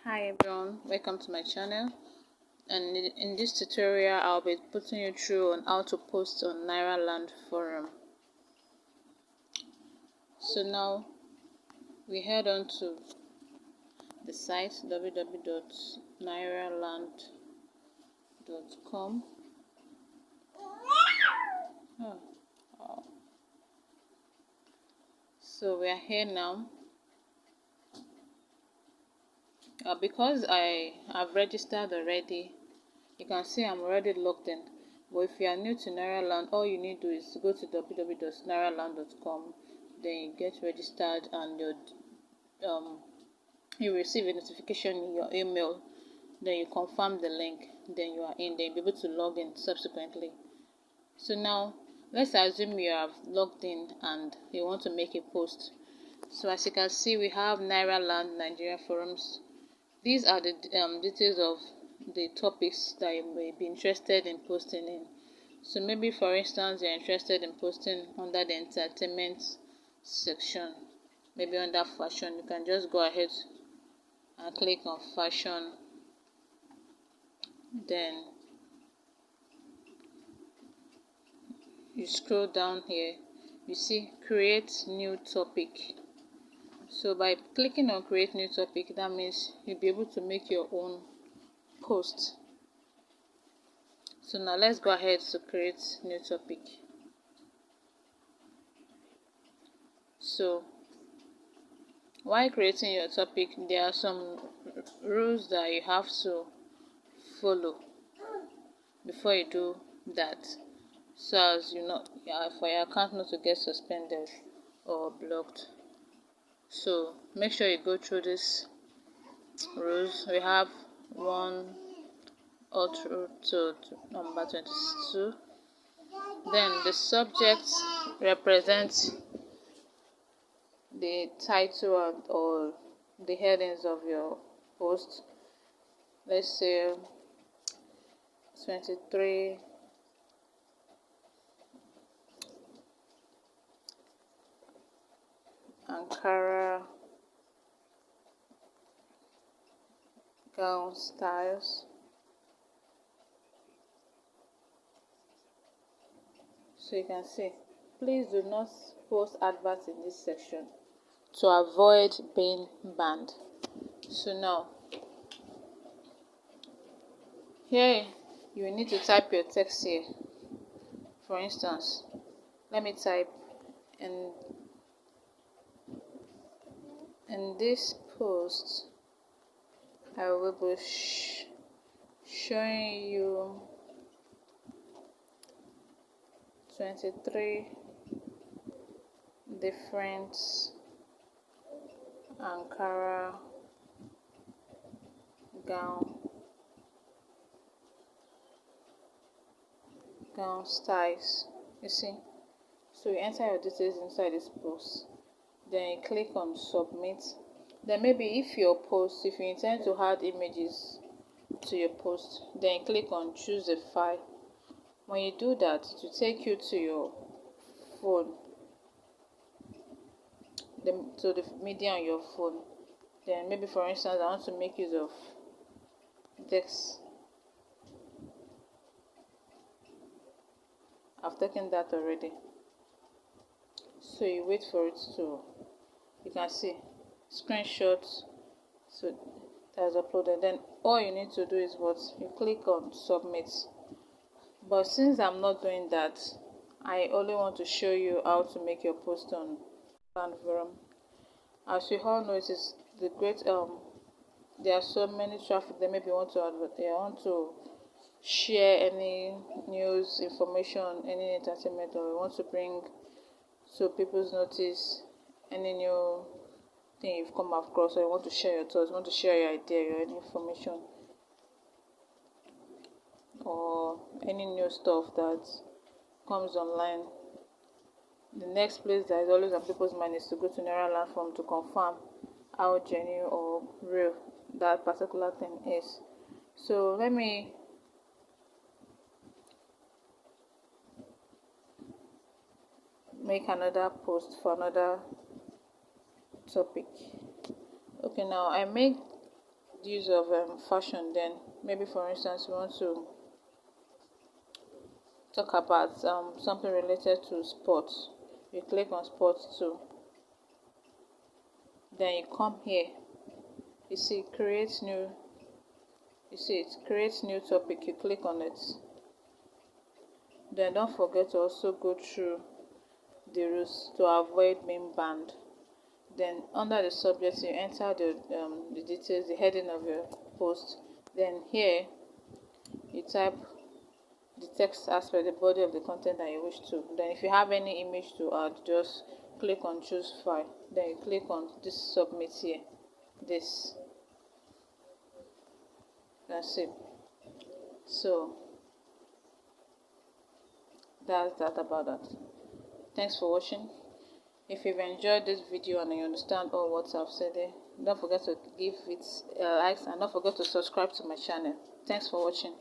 Hi everyone, welcome to my channel, and in this tutorial I'll be putting you through on how to post on Nairaland forum. So now we head on to the site www.nairaland.com. So we are here now. Because I have registered already, you can see I'm already logged in. But if you are new to Nairaland, all you need to do is go to www.nairaland.com, then you get registered, and you receive a notification in your email. Then you confirm the link, then you are in. Then you'll be able to log in subsequently. So now let's assume you have logged in and you want to make a post. So as you can see, we have Nairaland Nigeria forums. These are the details of the topics that you may be interested in posting in. So maybe, for instance, you're interested in posting under the entertainment section, maybe under fashion. You can just go ahead and click on fashion. Then you scroll down here, you see create new topic. So by clicking on create new topic, that means you'll be able to make your own post. So now let's go ahead to create new topic. So while creating your topic, there are some rules that you have to follow before you do that, so as for your account not to get suspended or blocked. So make sure you go through these rules. We have 1 all through to number 22. Then the subject represents the title or the headings of your post. Let's say 23 Ankara gown styles. So you can see, please do not post adverts in this section to avoid being banned. So now here you need to type your text here. For instance, let me type in this post I will be showing you 23 different Ankara gown styles. You see, so you enter your details inside this post, then you click on submit. Then maybe if you intend to add images to your post, then you click on choose a file. When you do that, it will take you to your phone, to the media on your phone. Then maybe, for instance, I want to make use of this. I've taken that already. So you wait for it to, you can see screenshots. So that's uploaded. Then all you need to do is what? You click on submit. But since I'm not doing that, I only want to show you how to make your post on Canva. As you all know, it is the great there are so many traffic that maybe want to share any news, information, any entertainment, or you want to bring so people's notice any new thing you've come across, or you want to share your thoughts, you want to share your idea, your any information, or any new stuff that comes online. The next place that is always on people's mind is to go to Nairaland form to confirm how genuine or real that particular thing is. So let me make another post for another topic. Okay, now I make use of fashion. Then maybe for instance you want to talk about something related to sports, you click on sports too. Then you come here, you see create new, you see it creates new topic, you click on it. Then don't forget to also go through the rules to avoid being banned. Then under the subject you enter the details, the heading of your post. Then here you type the text aspect, the body of the content that you wish to. Then if you have any image to add, just click on choose file. Then you click on this submit here, this, that's it. So that's that about that. Thanks for watching. If you've enjoyed this video and you understand all what I've said there, don't forget to give it likes and don't forget to subscribe to my channel. Thanks for watching.